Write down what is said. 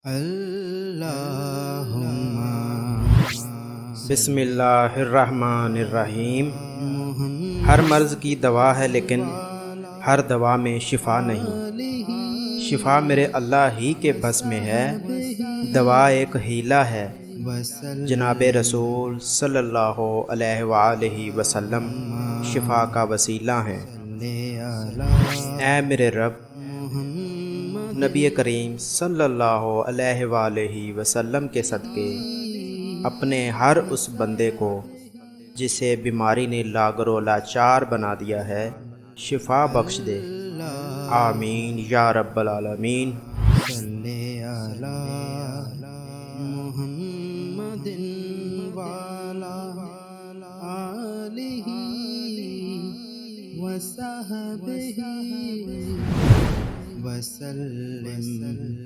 अल्लाहुम्मा बिस्मिल्लाहिर्रहमानिर्रहीम। हर मुहम्मद मर्ज़ की दवा है लेकिन हर दवा में शिफा नहीं। शिफा मेरे अल्लाह ही के बस में है, दवा एक हीला है। जनाब रसूल सल्लल्लाहु अलैहि वसल्लम शिफा का वसीला हैं। ऐ मेरे रब, नबी करीम सल्लल्लाहु अलैहि वसल्लम के सदक़े अपने हर उस बंदे को जिसे बीमारी ने लागरो लाचार बना दिया है शिफा बख्श दे। आमीन या रब्बल आलमीन। सल्ले अला मुहम्मदिन वाला आलिही वसहबिही वसल्लम।